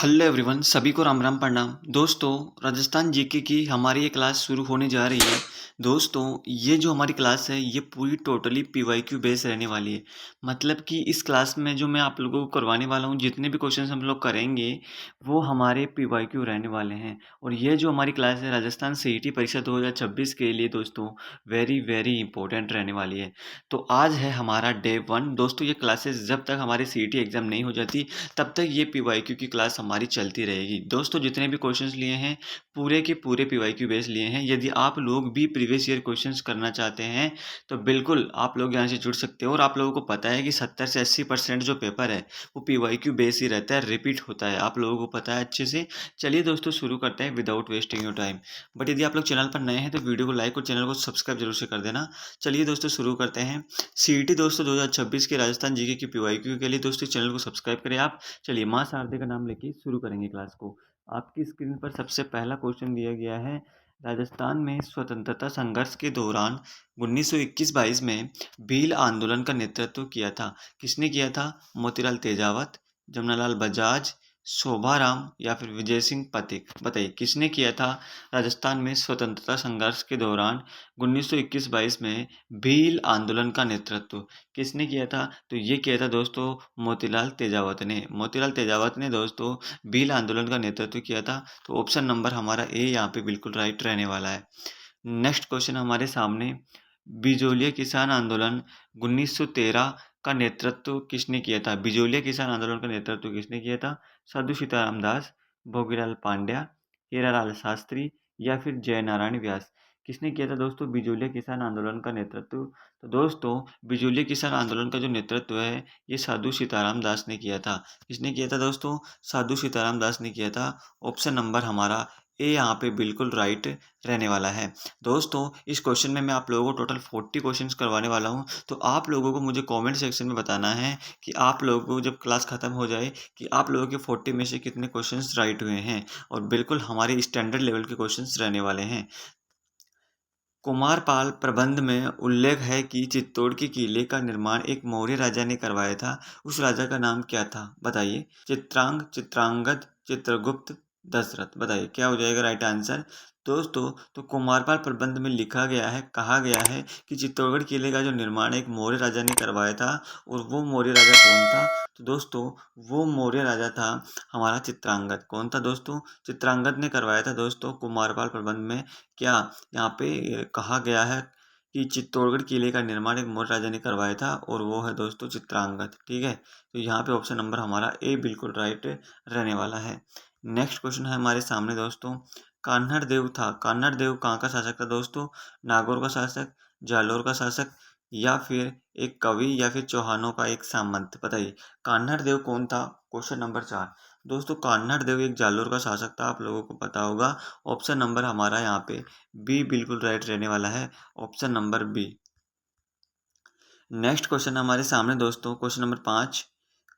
Hello everyone, सभी को राम राम प्रणाम। दोस्तों, राजस्थान जीके की हमारी ये क्लास शुरू होने जा रही है। दोस्तों, ये जो हमारी क्लास है ये पूरी टोटली पीवाईक्यू बेस रहने वाली है। मतलब कि इस क्लास में जो मैं आप लोगों को करवाने वाला हूँ, जितने भी क्वेश्चंस हम लोग करेंगे वो हमारे पीवाईक्यू रहने वाले हैं। और ये जो हमारी क्लास है राजस्थान सीईटी परीक्षा 2026 के लिए दोस्तों वेरी वेरी इंपॉर्टेंट रहने वाली है। तो आज है हमारा डे 1। दोस्तों, ये क्लासेस जब तक हमारी सीईटी एग्ज़ाम नहीं हो जाती तब तक ये पीवाईक्यू की क्लास हमारी चलती रहेगी। दोस्तों, जितने भी क्वेश्चंस लिए हैं पूरे के पूरे पीवाईक्यू बेस लिए हैं। यदि आप लोग भी प्रीवियस ईयर क्वेश्चंस करना चाहते हैं तो बिल्कुल आप लोग यहाँ से जुड़ सकते हो। और आप लोगों को पता है कि 70 से 80% जो पेपर है वो पीवाईक्यू बेस ही रहता है, रिपीट होता है, आप लोगों को पता है अच्छे से। चलिए दोस्तों, शुरू करते हैं without wasting your time. But यदि आप लोग चैनल पर नए हैं तो वीडियो को लाइक और चैनल को सब्सक्राइब जरूर से कर देना। चलिए दोस्तों, शुरू करते हैं। सीईटी दोस्तों 2026 के राजस्थान जीके की पीवाईक्यू के लिए दोस्तों चैनल को सब्सक्राइब करें आप। चलिए, माँ शारदे का नाम लेके शुरू करेंगे क्लास को। आपकी स्क्रीन पर सबसे पहला क्वेश्चन दिया गया है। राजस्थान में स्वतंत्रता संघर्ष के दौरान 1921-22 में भील आंदोलन का नेतृत्व किया था। किसने किया था? मोतीलाल तेजावत, जमनालाल बजाज, शोभाराम या फिर विजय सिंह पथिक। बताइए किसने किया था राजस्थान में स्वतंत्रता संघर्ष के दौरान 1921-22 में भील आंदोलन का नेतृत्व किसने किया था? तो ये किया था दोस्तों मोतीलाल तेजावत ने। मोतीलाल तेजावत ने दोस्तों भील आंदोलन का नेतृत्व किया था। तो ऑप्शन नंबर हमारा ए यहाँ पे बिल्कुल राइट रहने वाला है। नेक्स्ट क्वेश्चन हमारे सामने, बिजोलिया किसान आंदोलन 1913 का नेतृत्व किसने किया था? बिजोलिया किसान आंदोलन का नेतृत्व किसने किया था? साधु सीताराम दास, भोगीलाल पांड्या, हीरालाल शास्त्री या फिर जयनारायण व्यास। किसने किया था दोस्तों बिजोलिया किसान आंदोलन का नेतृत्व? तो दोस्तों, बिजोलिया किसान आंदोलन का जो नेतृत्व है ये साधु सीताराम दास ने किया था। किसने किया था दोस्तों? साधु सीताराम दास ने किया था। ऑप्शन नंबर हमारा ए यहाँ पे बिल्कुल राइट रहने वाला है। दोस्तों, इस क्वेश्चन में मैं आप लोगों को टोटल 40 क्वेश्चंस करवाने वाला हूँ। तो आप लोगों को मुझे कमेंट सेक्शन में बताना है कि आप लोगों को जब क्लास खत्म हो जाए कि आप लोगों के 40 में से कितने क्वेश्चंस राइट हुए हैं। और बिल्कुल हमारे स्टैंडर्ड लेवल के क्वेश्चंस रहने वाले हैं। कुमारपाल प्रबंध में उल्लेख है कि चित्तौड़ के किले का निर्माण एक मौर्य राजा ने करवाया था। उस राजा का नाम क्या था? बताइए। चित्रांग, चित्रांगद, चित्रगुप्त, दशरथ। बताइए क्या हो जाएगा राइट आंसर। दोस्तों, तो कुमारपाल प्रबंध में लिखा गया है, कहा गया है कि चित्तौड़गढ़ किले का जो निर्माण एक मौर्य राजा ने करवाया था। और वो मौर्य राजा कौन था? तो दोस्तों, वो मौर्य राजा था हमारा चित्रांगद। कौन था दोस्तों? चित्रांगद ने करवाया था दोस्तों कुमारपाल प्रबंध में। क्या यहाँ पे कहा गया है कि चित्तौड़गढ़ किले का निर्माण एक मौर्य राजा ने करवाया था और वो है दोस्तों चित्रांगद। ठीक है, तो यहाँ पे ऑप्शन नंबर हमारा ए बिल्कुल राइट रहने वाला है। नेक्स्ट क्वेश्चन है हमारे सामने दोस्तों, कान्हड़ देव था। कान्हड़ देव कहाँ का शासक था दोस्तों? नागौर का शासक, जालोर का शासक या फिर एक कवि या फिर चौहानों का एक सामंत। बताइए कान्हड़ देव कौन था? Question number 4। दोस्तों, कान्हड़ देव एक जालोर का शासक था, आप लोगों को पता होगा। ऑप्शन नंबर हमारा यहाँ पे बी बिल्कुल राइट रहने वाला है। Option number B. Next question हमारे सामने दोस्तों, क्वेश्चन नंबर 5।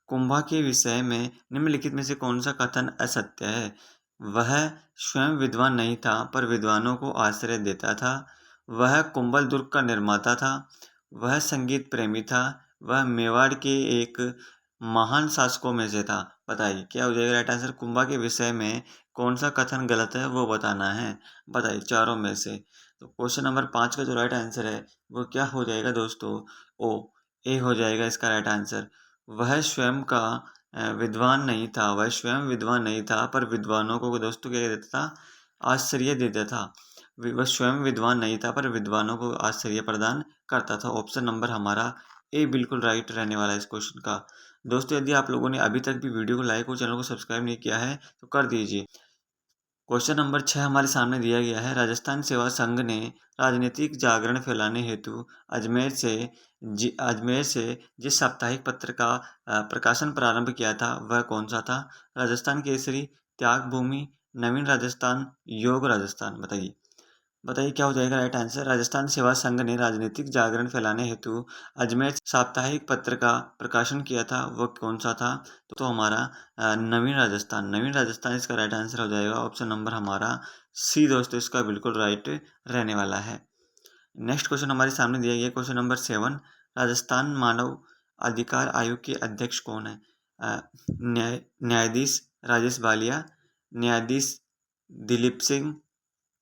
कुंभा के विषय में निम्नलिखित में से कौन सा कथन असत्य है? वह स्वयं विद्वान नहीं था पर विद्वानों को आश्रय देता था। वह कुंभल दुर्ग का निर्माता था। वह संगीत प्रेमी था। वह मेवाड़ के एक महान शासकों में से था। बताइए क्या हो जाएगा राइट आंसर। कुंभा के विषय में कौन सा कथन गलत है वो बताना है। बताइए चारों में से। तो क्वेश्चन नंबर 5 का जो राइट आंसर है वो क्या हो जाएगा दोस्तों? ओ, ए हो जाएगा इसका राइट आंसर। वह स्वयं का विद्वान नहीं था। वह स्वयं विद्वान नहीं था पर विद्वानों को दोस्तों क्या देता था? आश्चर्य देता था। वह स्वयं विद्वान नहीं था पर विद्वानों को आश्चर्य प्रदान करता था। ऑप्शन नंबर हमारा ए बिल्कुल राइट रहने वाला है इस क्वेश्चन का। दोस्तों, यदि आप लोगों ने अभी तक भी वीडियो को लाइक और चैनल को सब्सक्राइब नहीं किया है तो कर दीजिए। क्वेश्चन नंबर 6 हमारे सामने दिया गया है। राजस्थान सेवा संघ ने राजनीतिक जागरण फैलाने हेतु अजमेर से जिस साप्ताहिक पत्र का प्रकाशन प्रारंभ किया था वह कौन सा था? राजस्थान केसरी, त्याग भूमि, नवीन राजस्थान, योग राजस्थान। बताइए बताइए क्या हो जाएगा राइट आंसर। राजस्थान सेवा संघ ने राजनीतिक जागरण फैलाने हेतु अजमेर साप्ताहिक पत्र का प्रकाशन किया था, वह कौन सा था? तो हमारा नवीन राजस्थान। नवीन राजस्थान इसका राइट आंसर हो जाएगा। ऑप्शन नंबर हमारा सी दोस्तों इसका बिल्कुल राइट रहने वाला है। नेक्स्ट क्वेश्चन हमारे सामने दिया गया क्वेश्चन नंबर 7। राजस्थान मानव अधिकार आयोग के अध्यक्ष कौन है? न्यायाधीश राजेश बालिया, न्यायाधीश दिलीप सिंह,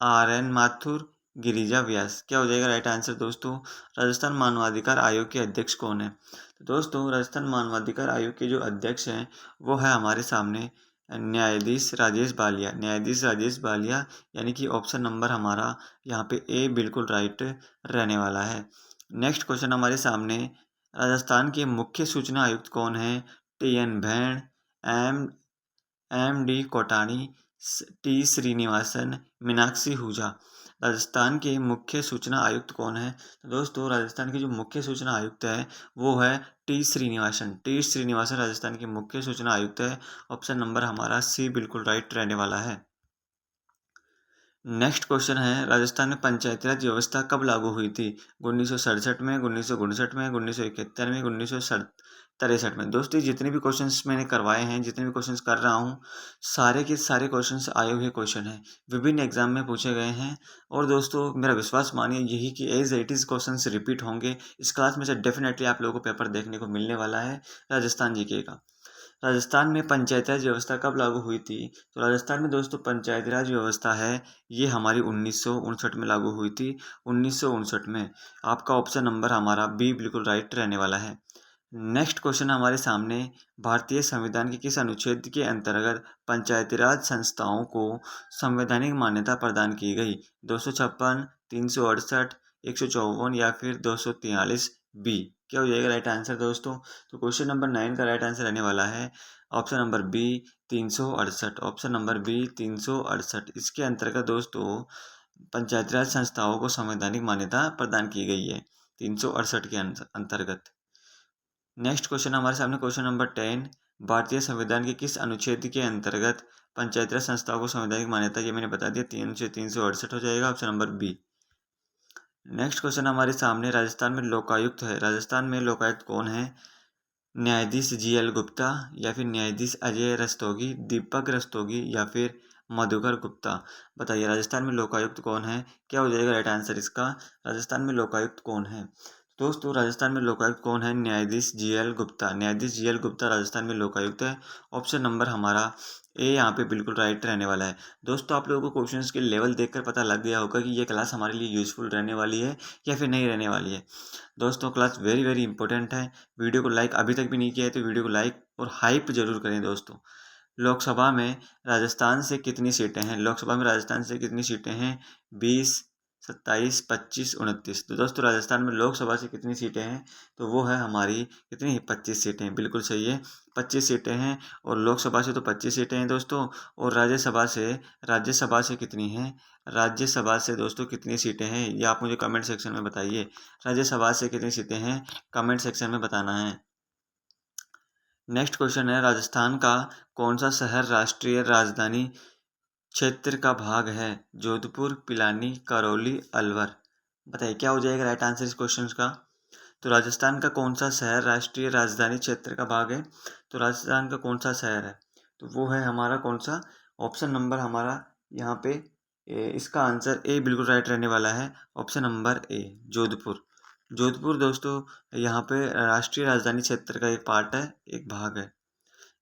RN माथुर, गिरिजा व्यास। क्या हो जाएगा राइट आंसर दोस्तों? राजस्थान मानवाधिकार आयोग के अध्यक्ष कौन है? तो दोस्तों राजस्थान मानवाधिकार आयोग के जो अध्यक्ष हैं वो है हमारे सामने न्यायाधीश राजेश बालिया। न्यायाधीश राजेश बालिया, यानी कि ऑप्शन नंबर हमारा यहाँ पे ए बिल्कुल राइट रहने वाला है। नेक्स्ट क्वेश्चन हमारे सामने, राजस्थान के मुख्य सूचना आयुक्त कौन है? TN भैण, MD कोटानी, T Srinivasan, Meenakshi हुजा। Rajasthan के मुख्य सूचना आयुक्त कौन है? तो दोस्तों राजस्थान के जो मुख्य सूचना आयुक्त है वो है टी श्रीनिवासन। टी श्रीनिवासन राजस्थान के मुख्य सूचना आयुक्त है। ऑप्शन नंबर हमारा सी बिल्कुल राइट रहने वाला है। नेक्स्ट क्वेश्चन है, राजस्थान में पंचायती राज व्यवस्था कब लागू हुई थी? 1967 में, 1959 में, 1971 में, 1963 में। दोस्तों जितने भी क्वेश्चंस मैंने करवाए हैं, जितने भी क्वेश्चंस कर रहा हूँ, सारे के सारे क्वेश्चंस आए हुए क्वेश्चन हैं, विभिन्न एग्जाम में पूछे गए हैं। और दोस्तों मेरा विश्वास मानिए यही कि as it is questions repeat होंगे। इस क्लास में से डेफिनेटली आप लोगों को पेपर देखने को मिलने वाला है राजस्थान जीके का। राजस्थान में पंचायती राज व्यवस्था कब लागू हुई थी? तो राजस्थान में दोस्तों पंचायती राज व्यवस्था है ये हमारी 1959 में लागू हुई थी। 1959 में। आपका ऑप्शन नंबर हमारा बी बिल्कुल राइट रहने वाला है। नेक्स्ट क्वेश्चन हमारे सामने, भारतीय संविधान के किस अनुच्छेद के अंतर्गत पंचायती राज संस्थाओं को संवैधानिक मान्यता प्रदान की गई? 256, 368, 154 या फिर 243 बी। क्या हो जाएगा राइट आंसर दोस्तों? तो क्वेश्चन नंबर 9 का राइट आंसर रहने वाला है option number B 368। Option number B 368। इसके अंतर्गत दोस्तों पंचायती राज संस्थाओं को संवैधानिक मान्यता प्रदान की गई है 368 के अंतर्गत। नेक्स्ट क्वेश्चन हमारे सामने क्वेश्चन नंबर 10, भारतीय संविधान के किस अनुच्छेद के अंतर्गत पंचायती राज संस्थाओं को संवैधानिक मान्यता? ये मैंने बता दिया, 368 हो जाएगा option number B. Next question हमारे सामने, राजस्थान में लोकायुक्त है। राजस्थान में लोकायुक्त कौन है? न्यायाधीश GL गुप्ता या फिर न्यायाधीश अजय रस्तोगी, दीपक रस्तोगी या फिर मधुकर गुप्ता। बताइए राजस्थान में लोकायुक्त कौन है? क्या हो जाएगा राइट आंसर इसका? राजस्थान में लोकायुक्त कौन है? दोस्तों राजस्थान में लोकायुक्त कौन है? न्यायाधीश GL गुप्ता। न्यायाधीश GL गुप्ता राजस्थान में लोकायुक्त है। ऑप्शन नंबर हमारा ए यहाँ पे बिल्कुल राइट रहने वाला है। दोस्तों आप लोगों को क्वेश्चंस के लेवल देखकर पता लग गया होगा कि ये क्लास हमारे लिए यूजफुल रहने वाली है या फिर नहीं रहने वाली है। दोस्तों क्लास वेरी वेरी इंपॉर्टेंट है। वीडियो को लाइक अभी तक भी नहीं किया है तो वीडियो को लाइक और हाइप जरूर करें दोस्तों। लोकसभा में राजस्थान से कितनी सीटें हैं? लोकसभा में राजस्थान से कितनी सीटें हैं? 20, 27, 25, 29। तो दोस्तों राजस्थान में लोकसभा से कितनी सीटें हैं? तो वो है हमारी कितनी? 25 सीटें। बिल्कुल सही है, 25 सीटें हैं। और लोकसभा से तो 25 सीटें हैं दोस्तों। और राज्यसभा से कितनी हैं? राज्यसभा से दोस्तों कितनी सीटें हैं ये आप मुझे कमेंट सेक्शन में बताइए। राज्यसभा से कितनी सीटें हैं कमेंट सेक्शन में बताना है। नेक्स्ट क्वेश्चन है, राजस्थान का कौन सा शहर राष्ट्रीय राजधानी क्षेत्र का भाग है? जोधपुर, पिलानी, करौली, अलवर। बताइए क्या हो जाएगा राइट आंसर इस क्वेश्चन का? तो राजस्थान का कौन सा शहर राष्ट्रीय राजधानी क्षेत्र का भाग है? तो राजस्थान का कौन सा शहर है? तो वो है हमारा कौन सा? ऑप्शन नंबर हमारा यहाँ पे इसका आंसर ए बिल्कुल राइट रहने वाला है। Option number A Jodhpur. Jodhpur दोस्तों यहाँ पे राष्ट्रीय राजधानी क्षेत्र का एक पार्ट है, एक भाग है।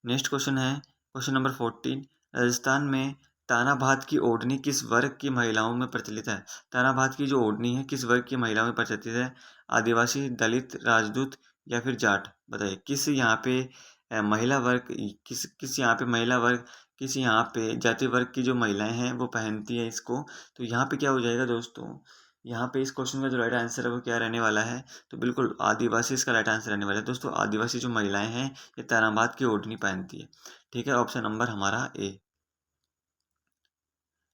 नेक्स्ट क्वेश्चन है क्वेश्चन नंबर 14, राजस्थान में ताना भात की ओढ़नी किस वर्ग की महिलाओं में प्रचलित है? ताना भात की जो ओढ़नी है किस वर्ग की महिलाओं में प्रचलित है? आदिवासी, दलित, राजपूत या फिर जाट। बताइए किस यहाँ पे महिला वर्ग किस यहाँ पे महिला वर्ग किस यहाँ पे जाति वर्ग की जो महिलाएं हैं वो पहनती है इसको। तो यहाँ पे क्या हो जाएगा दोस्तों? यहाँ पे इस क्वेश्चन का जो राइट आंसर है वो क्या रहने वाला है? तो बिल्कुल आदिवासी इसका राइट आंसर रहने वाला है। दोस्तों आदिवासी जो महिलाएं हैं ये तानाबाद की ओढ़नी पहनती है। ठीक है, ऑप्शन नंबर हमारा ए।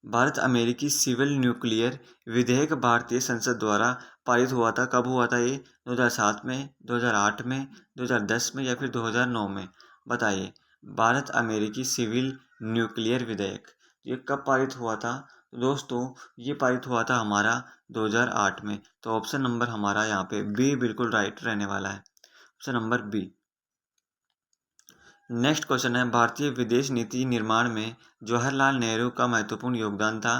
भारत अमेरिकी सिविल न्यूक्लियर विधेयक भारतीय संसद द्वारा पारित हुआ था। कब हुआ था ये? 2007 में, 2008 में, 2010 में या फिर 2009 में। बताइए भारत अमेरिकी सिविल न्यूक्लियर विधेयक ये कब पारित हुआ था? तो दोस्तों ये पारित हुआ था हमारा 2008 में। तो ऑप्शन नंबर हमारा यहाँ पे बी बिल्कुल राइट रहने वाला है। Option number B. Next question है, भारतीय विदेश नीति निर्माण में जवाहरलाल नेहरू का महत्वपूर्ण योगदान था।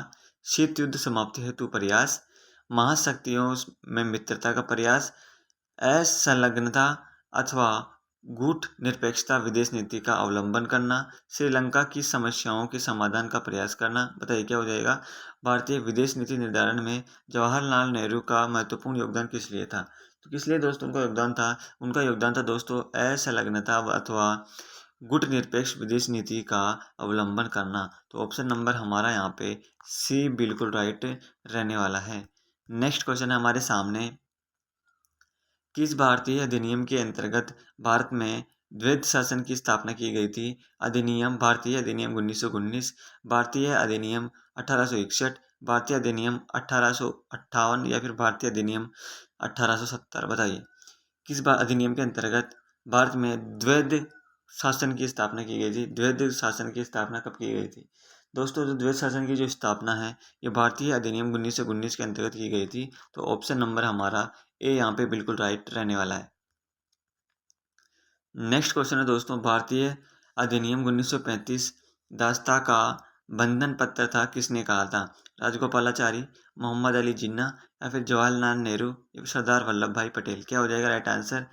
शीत युद्ध समाप्ति हेतु प्रयास, महाशक्तियों में मित्रता का प्रयास, असंलग्नता अथवा गुट निरपेक्षता विदेश नीति का अवलंबन करना, श्रीलंका की समस्याओं के समाधान का प्रयास करना। बताइए क्या हो जाएगा। भारतीय विदेश नीति निर्धारण में जवाहरलाल नेहरू का महत्वपूर्ण योगदान किस लिए था? तो किस लिए दोस्तों उनका योगदान था? उनका योगदान था दोस्तों असंलग्नता अथवा गुट निरपेक्ष विदेश नीति का अवलंबन करना। तो ऑप्शन नंबर हमारा यहाँ पे सी बिल्कुल राइट रहने वाला है। नेक्स्ट क्वेश्चन है हमारे सामने, किस भारतीय अधिनियम के अंतर्गत भारत में द्वैध शासन की स्थापना की गई थी? अधिनियम, भारतीय अधिनियम 1919, भारतीय अधिनियम 1861, भारतीय अधिनियम 1858 या फिर भारतीय अधिनियम 1870। बताइए किस अधिनियम के अंतर्गत भारत में द्वैध शासन की स्थापना की गई थी? द्वैध शासन की स्थापना कब की गई थी? दोस्तों जो द्वैध शासन की जो स्थापना है ये भारतीय अधिनियम 1919 के अंतर्गत की गई थी। तो ऑप्शन नंबर हमारा ए यहाँ पे बिल्कुल राइट रहने वाला है। नेक्स्ट क्वेश्चन है दोस्तों, भारतीय अधिनियम 1935 दास्ता का बंधन पत्र था, किसने कहा था? राजगोपालाचारी, मोहम्मद अली जिन्ना या फिर जवाहरलाल नेहरू या फिर सरदार वल्लभ भाई पटेल। क्या हो जाएगा राइट आंसर?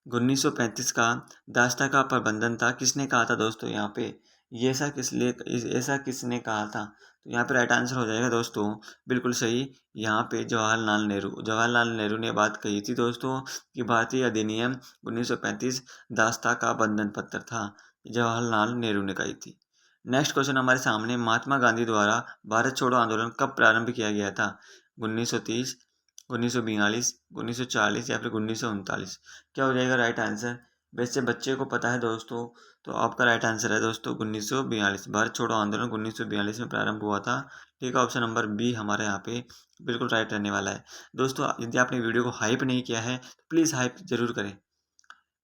1935 का दास्ता का प्रबंधन था, किसने कहा था दोस्तों यहाँ पे? ये ऐसा किसने कहा था? तो यहाँ पे राइट आंसर हो जाएगा दोस्तों बिल्कुल सही, यहाँ पे जवाहरलाल नेहरू ने बात कही थी दोस्तों कि भारतीय अधिनियम 1935 दास्ता का बंधन पत्र था, जवाहरलाल नेहरू ने कही थी। नेक्स्ट क्वेश्चन हमारे सामने, महात्मा गांधी द्वारा भारत छोड़ो आंदोलन कब प्रारंभ किया गया था? 1930, 1942, 1940 या फिर 1939। क्या हो जाएगा राइट आंसर? वैसे बच्चे को पता है दोस्तों, तो आपका राइट आंसर है दोस्तों 1942। भारत छोड़ो आंदोलन 1942 में प्रारंभ हुआ था। ठीक है, ऑप्शन नंबर बी हमारे यहाँ पे बिल्कुल राइट रहने वाला है। दोस्तों यदि आपने वीडियो को हाइप नहीं किया है तो प्लीज़ हाइप जरूर करें।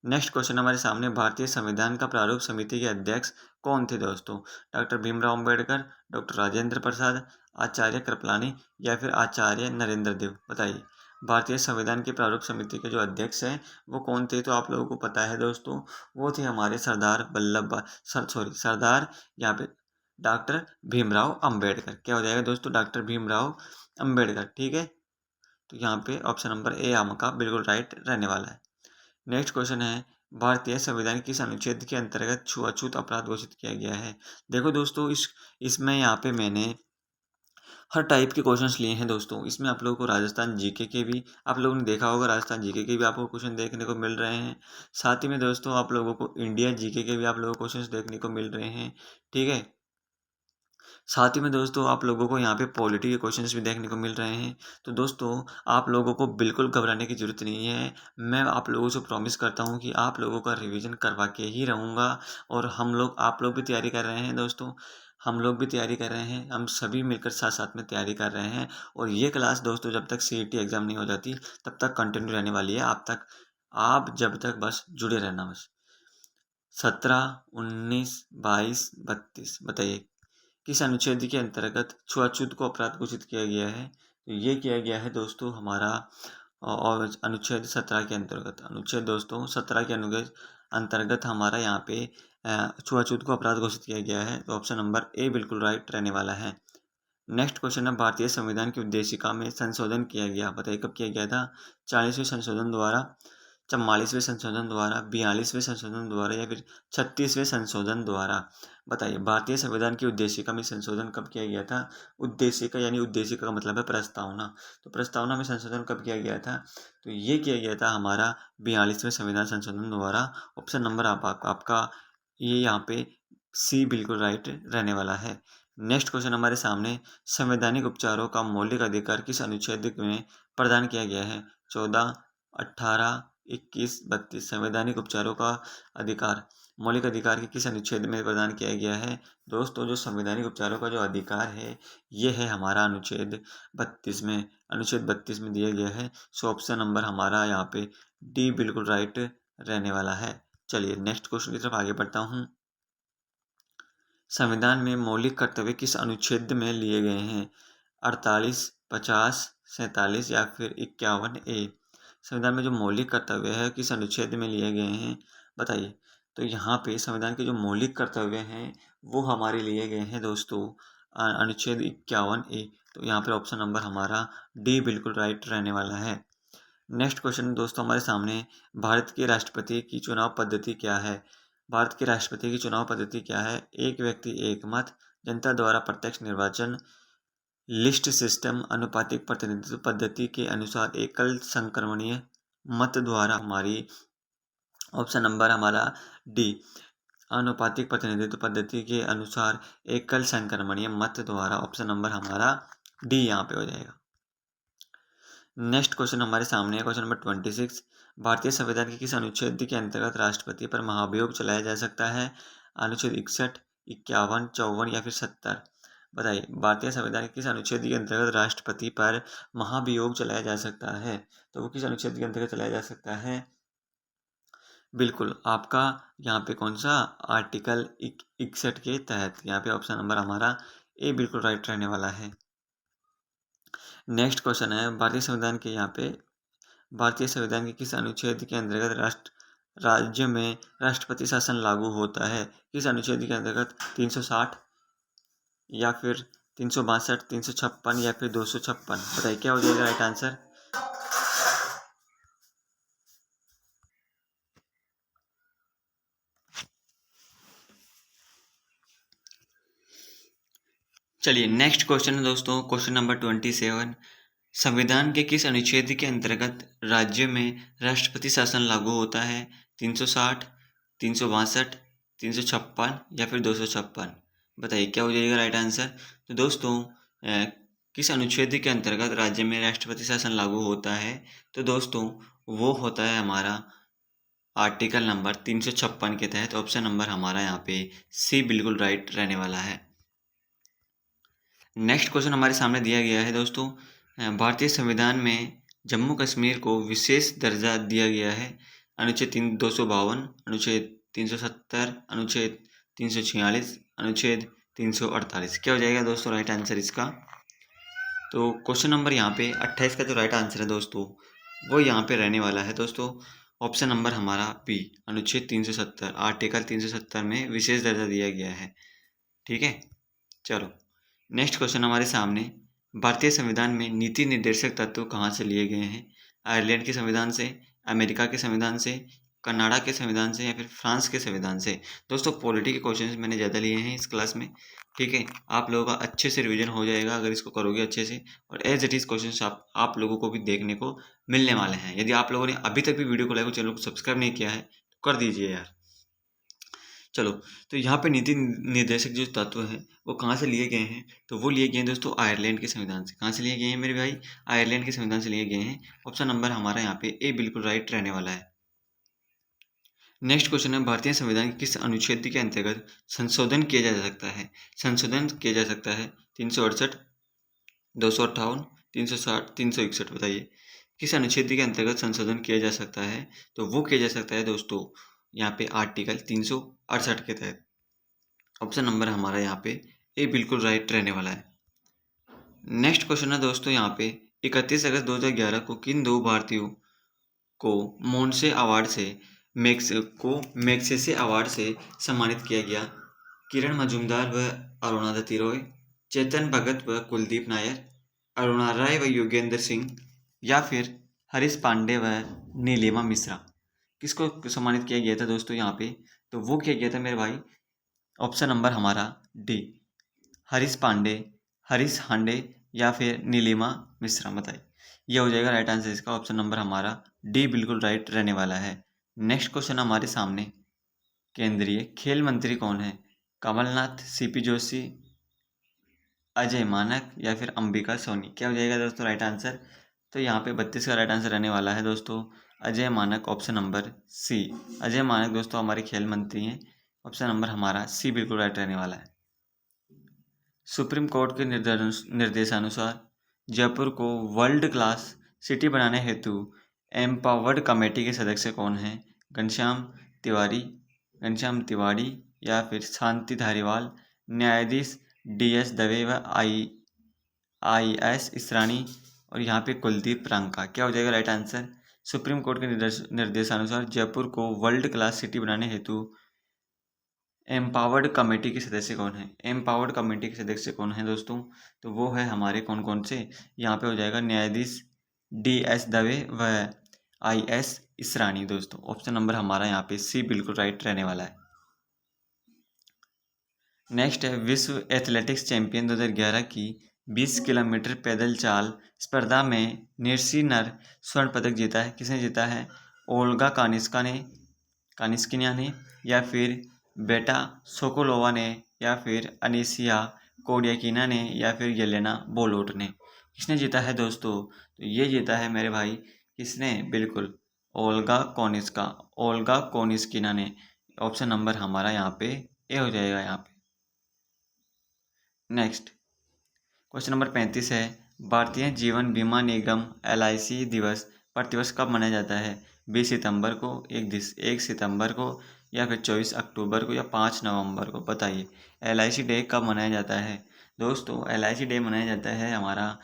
नेक्स्ट क्वेश्चन हमारे सामने, भारतीय संविधान का प्रारूप समिति के अध्यक्ष कौन थे दोस्तों? डॉक्टर भीमराव अम्बेडकर, डॉक्टर राजेंद्र प्रसाद, आचार्य कृपलानी या फिर आचार्य नरेंद्र देव। बताइए भारतीय संविधान के प्रारूप समिति के जो अध्यक्ष हैं वो कौन थे? तो आप लोगों को पता है दोस्तों, वो थे हमारे सरदार यहाँ पे डॉक्टर भीमराव अम्बेडकर। क्या हो जाएगा दोस्तों? डॉक्टर भीमराव अम्बेडकर। ठीक है, तो यहाँ पे ऑप्शन नंबर ए आपका बिल्कुल राइट रहने वाला है। नेक्स्ट क्वेश्चन है, भारतीय संविधान किस अनुच्छेद के अंतर्गत छुआछूत अपराध घोषित किया गया है? देखो दोस्तों इसमें यहाँ पे मैंने हर टाइप के क्वेश्चंस लिए हैं दोस्तों। इसमें आप लोगों को राजस्थान जीके के भी, आप लोगों ने देखा होगा राजस्थान जीके के भी आपको क्वेश्चन देखने को मिल रहे हैं। साथ ही में दोस्तों आप लोगों को इंडिया जीके के भी आप लोगों को क्वेश्चंस देखने को मिल रहे हैं। ठीक है, साथ ही में दोस्तों आप लोगों को यहाँ पे पॉलिटी के क्वेश्चंस भी देखने को मिल रहे हैं। तो दोस्तों आप लोगों को बिल्कुल घबराने की ज़रूरत नहीं है। मैं आप लोगों से प्रॉमिस करता हूँ कि आप लोगों का रिवीजन करवा के ही रहूँगा। और आप लोग भी तैयारी कर रहे हैं दोस्तों, हम लोग भी तैयारी कर रहे हैं, हम सभी मिलकर साथ साथ में तैयारी कर रहे हैं। और ये क्लास दोस्तों जब तक सीईटी एग्ज़ाम नहीं हो जाती तब तक कंटिन्यू रहने वाली है। आप जब तक बस जुड़े रहना बस। 17, 19, 22, 32। बताइए किस अनुच्छेद के अंतर्गत छुआछूत को अपराध घोषित किया गया है? तो ये किया गया है दोस्तों हमारा और अनुच्छेद 17 के अंतर्गत। अनुच्छेद दोस्तों 17 के अंतर्गत हमारा यहाँ पे छुआछूत को अपराध घोषित किया गया है। तो ऑप्शन नंबर ए बिल्कुल राइट रहने वाला है। नेक्स्ट क्वेश्चन है, भारतीय संविधान की उद्देशिका में संशोधन किया गया। बताइए कब किया गया था? 40वें संशोधन द्वारा, 44वें संशोधन द्वारा, 42वें संशोधन द्वारा या फिर 36वें संशोधन द्वारा। बताइए भारतीय संविधान की उद्देशिका में संशोधन कब किया गया था? उद्देशिका यानी उद्देशिका का मतलब है प्रस्तावना। तो प्रस्तावना में संशोधन कब किया गया था? तो ये किया गया था हमारा 42वें संविधान संशोधन द्वारा। ऑप्शन नंबर आपका ये यहाँ पे सी बिल्कुल राइट रहने वाला है। नेक्स्ट क्वेश्चन हमारे सामने, संवैधानिक उपचारों का मौलिक अधिकार किस अनुच्छेद में प्रदान किया गया है? 14, 18, 21, 32। संवैधानिक उपचारों का अधिकार, मौलिक अधिकार के किस अनुच्छेद में प्रदान किया गया है? दोस्तों जो संवैधानिक उपचारों का जो अधिकार है ये है हमारा अनुच्छेद 32 में, अनुच्छेद 32 में दिया गया है। सो ऑप्शन नंबर हमारा यहाँ पे डी बिल्कुल राइट रहने वाला है। चलिए नेक्स्ट क्वेश्चन की तरफ आगे बढ़ता हूँ। संविधान में मौलिक कर्तव्य किस अनुच्छेद में लिए गए हैं? 48, 50, 47 या फिर 51 ए। संविधान में जो मौलिक कर्तव्य है किस अनुच्छेद में लिए गए हैं? बताइए। तो यहाँ पे संविधान के जो मौलिक कर्तव्य हैं वो हमारे लिए गए हैं दोस्तों अनुच्छेद 51 ए। तो यहाँ पे ऑप्शन नंबर हमारा डी बिल्कुल राइट रहने वाला है। नेक्स्ट क्वेश्चन दोस्तों हमारे सामने, भारत के राष्ट्रपति की चुनाव पद्धति क्या है? भारत के राष्ट्रपति की चुनाव पद्धति क्या है? एक व्यक्ति एक मत, जनता द्वारा प्रत्यक्ष निर्वाचन, लिस्ट सिस्टम, अनुपातिक प्रतिनिधित्व पद्धति के अनुसार एकल संक्रमणीय मत द्वारा। हमारी ऑप्शन नंबर हमारा डी, अनुपातिक प्रतिनिधित्व पद्धति के अनुसार एकल संक्रमणीय मत द्वारा। ऑप्शन नंबर हमारा डी यहाँ पे हो जाएगा। नेक्स्ट क्वेश्चन हमारे सामने है, क्वेश्चन नंबर 26। भारतीय संविधान के किस अनुच्छेद के अंतर्गत राष्ट्रपति पर महाभियोग चलाया जा सकता है? अनुच्छेद 61, 51, 54 या फिर 70? बताइए, भारतीय संविधान के किस अनुच्छेद के अंतर्गत राष्ट्रपति पर महाभियोग चलाया जा सकता है? तो वो किस अनुच्छेद के अंतर्गत चलाया जा सकता है? बिल्कुल, आपका यहाँ पे कौन सा, आर्टिकल 61 के तहत। यहाँ पे ऑप्शन नंबर हमारा ए बिल्कुल राइट रहने वाला है। नेक्स्ट क्वेश्चन है, भारतीय संविधान के यहाँ पे, भारतीय संविधान के किस अनुच्छेद के अंतर्गत राज्य में राष्ट्रपति शासन लागू होता है? किस अनुच्छेद के अंतर्गत? 360 या फिर 362, 356 या फिर 256? बताइए क्या हो जाएगा राइट आंसर? चलिए नेक्स्ट क्वेश्चन है दोस्तों, क्वेश्चन नंबर 27। संविधान के किस अनुच्छेद के अंतर्गत राज्य में राष्ट्रपति शासन लागू होता है? 360, 362, 356 या फिर 256? बताइए क्या हो जाएगा राइट आंसर? तो दोस्तों किस अनुच्छेद के अंतर्गत राज्य में राष्ट्रपति शासन लागू होता है? तो दोस्तों वो होता है हमारा आर्टिकल नंबर 356 के तहत। ऑप्शन नंबर हमारा यहाँ पे सी बिल्कुल राइट रहने वाला है। नेक्स्ट क्वेश्चन हमारे सामने दिया गया है दोस्तों, भारतीय संविधान में जम्मू कश्मीर को विशेष दर्जा दिया गया है। अनुच्छेद 252, अनुच्छेद 370, अनुच्छेद 346, अनुच्छेद 348? क्या हो जाएगा दोस्तों राइट आंसर इसका? तो क्वेश्चन नंबर यहाँ पे 28 का जो राइट आंसर है दोस्तों, वो यहाँ पे रहने वाला है दोस्तों। ऑप्शन नंबर हमारा बी, अनुच्छेद 370, आर्टिकल 370 में विशेष दर्जा दिया गया है। ठीक है, चलो नेक्स्ट क्वेश्चन हमारे सामने, भारतीय संविधान में नीति निर्देशक तत्व कहाँ से लिए गए हैं? आयरलैंड के संविधान से, अमेरिका के संविधान से, कनाडा के संविधान से या फिर फ्रांस के संविधान से? दोस्तों पॉलिटी के क्वेश्चन मैंने ज़्यादा लिए हैं इस क्लास में। ठीक है, आप लोगों का अच्छे से रिवीजन हो जाएगा अगर इसको करोगे अच्छे से, और एज इट इज़ क्वेश्चन आप लोगों को भी देखने को मिलने वाले हैं। यदि आप लोगों ने अभी तक भी वीडियो को लाइक और चैनल को सब्सक्राइब नहीं किया है तो कर दीजिए यार। चलो, तो यहाँ पे नीति निर्देशक जो तत्व हैं वो कहाँ से लिए गए हैं? तो वो लिए गए हैं दोस्तों आयरलैंड के संविधान से। कहाँ से लिए गए हैं मेरे भाई? आयरलैंड के संविधान से लिए गए हैं। ऑप्शन नंबर हमारा यहाँ पे ए बिल्कुल राइट रहने वाला है। नेक्स्ट क्वेश्चन है, भारतीय संविधान के किस अनुच्छेद के अंतर्गत संशोधन किया जा सकता है? संशोधन किया जा सकता है 368, 258, 360, 361? बताइए किस अनुच्छेद के अंतर्गत संशोधन किया जा सकता है? तो वो किया जा सकता है दोस्तों यहाँ पे आर्टिकल 368 के तहत। ऑप्शन नंबर हमारा यहाँ पे ए बिल्कुल राइट रहने वाला है। नेक्स्ट क्वेश्चन है दोस्तों यहाँ पे, 31 अगस्त 2011 को किन दो भारतीयों को मोन्से अवार्ड से मैग्सेसे अवार्ड से सम्मानित किया गया? किरण मजूमदार व अरुणा दत्ती रॉय, चेतन भगत व कुलदीप नायर, अरुणा राय व योगेंद्र सिंह या फिर हरीश पांडे व नीलिमा मिश्रा? किसको सम्मानित किया गया था दोस्तों यहाँ पे? तो वो किया गया था मेरे भाई, ऑप्शन नंबर हमारा डी, हरीश पांडे, हरीश हांडे या फिर नीलिमा मिश्रा? बताइए यह हो जाएगा राइट आंसर इसका। ऑप्शन नंबर हमारा डी बिल्कुल राइट रहने वाला है। नेक्स्ट क्वेश्चन हमारे सामने, केंद्रीय खेल मंत्री कौन है? कमलनाथ, सीपी जोशी, अजय मानक या फिर अंबिका सोनी? क्या हो जाएगा दोस्तों राइट आंसर? तो यहाँ पे 32 का राइट आंसर रहने वाला है दोस्तों अजय मानक, ऑप्शन नंबर सी। अजय मानक दोस्तों हमारे खेल मंत्री हैं। ऑप्शन नंबर हमारा सी बिल्कुल राइट रहने वाला है। सुप्रीम कोर्ट के निर्देशानुसार जयपुर को वर्ल्ड क्लास सिटी बनाने हेतु एम्पावर्ड कमेटी के सदस्य कौन हैं? घनश्याम तिवारी या फिर शांति धारीवाल, न्यायाधीश DS दवे व IS इसरानी और यहाँ पे कुलदीप रंका? क्या हो जाएगा राइट आंसर? सुप्रीम कोर्ट के निर्देशानुसार जयपुर को वर्ल्ड क्लास सिटी बनाने हेतु एम्पावर्ड कमेटी के सदस्य कौन है? एम्पावर्ड कमेटी के सदस्य कौन है दोस्तों? तो वो है हमारे कौन कौन से, यहाँ पे हो जाएगा न्यायाधीश DS दवे व IS इसरानी दोस्तों। ऑप्शन नंबर हमारा यहाँ पे सी बिल्कुल राइट रहने वाला है। नेक्स्ट है विश्व एथलेटिक्स चैंपियन 2011 की 20 किलोमीटर पैदल चाल स्पर्धा में निर्सिनर स्वर्ण पदक जीता है। किसने जीता है? ओल्गा कानिस्किनिया ने, या फिर बेटा सोकोलोवा ने, या फिर अनीसिया कोडियाकिना ने, या फिर येलेना बोलोट ने। किसने जीता है दोस्तों? तो ये जीता है मेरे भाई, किसने? बिल्कुल ओल्गा कोनिस्किना ने। ऑप्शन नंबर हमारा यहाँ पे ए हो जाएगा यहाँ पे। नेक्स्ट क्वेश्चन नंबर 35 है, भारतीय जीवन बीमा निगम LIC दिवस प्रतिवर्ष कब मनाया जाता है? 20 सितंबर को, 1 सितंबर को, या फिर 24 अक्टूबर को, या 5 नवंबर को? बताइए LIC डे कब मनाया जाता है दोस्तों? LIC डे मनाया जाता है हमारा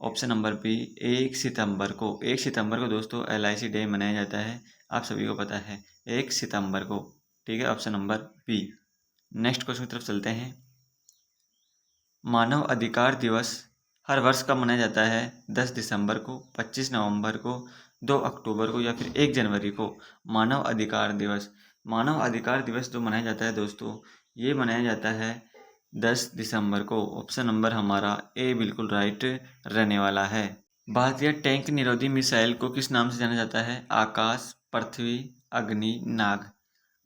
ऑप्शन नंबर बी 1 सितंबर को। 1 सितंबर को दोस्तों LIC डे मनाया जाता है, आप सभी को पता है 1 सितंबर को। ठीक है, option number B. Next question की तरफ चलते हैं। मानव अधिकार दिवस हर वर्ष कब मनाया जाता है? 10 दिसंबर को, 25 नवंबर को, 2 अक्टूबर को, या फिर 1 जनवरी को? मानव अधिकार दिवस जो मनाया जाता है दोस्तों, ये मनाया जाता है 10 दिसंबर को। ऑप्शन नंबर हमारा ए बिल्कुल राइट रहने वाला है। भारतीय टैंक निरोधी मिसाइल को किस नाम से जाना जाता है? आकाश, पृथ्वी, अग्नि, नाग?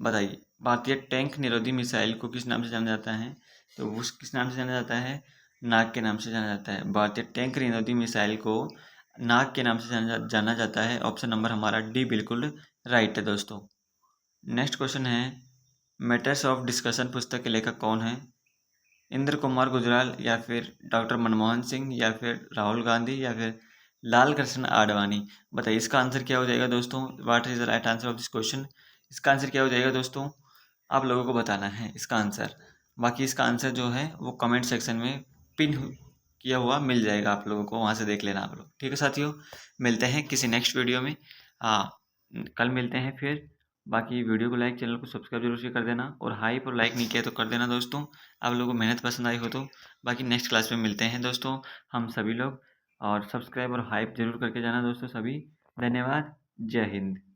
बताइए भारतीय टैंक निरोधी मिसाइल को किस नाम से जाना जाता है? तो उस किस नाम से जाना जाता है? नाग के नाम से जाना जाता है। भारतीय टैंक निरोधी मिसाइल को नाग के नाम से जाना जाता है। ऑप्शन नंबर हमारा डी बिल्कुल राइट है दोस्तों। नेक्स्ट क्वेश्चन है, मैटर्स ऑफ डिस्कशन पुस्तक के लेखक कौन है? इंद्र कुमार गुजराल, या फिर डॉक्टर मनमोहन सिंह, या फिर राहुल गांधी, या फिर लाल कृष्ण आडवाणी? बताइए इसका आंसर क्या हो जाएगा दोस्तों? What is the right answer of this question? इसका आंसर क्या हो जाएगा दोस्तों? आप लोगों को बताना है इसका आंसर। बाकी इसका आंसर जो है वो कमेंट सेक्शन में पिन किया हुआ मिल जाएगा आप लोगों को, वहाँ से देख लेना आप लोग। ठीक है साथियों, मिलते हैं किसी नेक्स्ट वीडियो में। हाँ, कल मिलते हैं फिर। बाकी वीडियो को लाइक, चैनल को सब्सक्राइब जरूर से कर देना, और हाइप और लाइक नहीं किया तो कर देना दोस्तों, आप लोगों को मेहनत पसंद आई हो तो। बाकी नेक्स्ट क्लास में मिलते हैं दोस्तों हम सभी लोग, और सब्सक्राइब और हाइप जरूर करके जाना दोस्तों सभी। धन्यवाद, जय हिंद।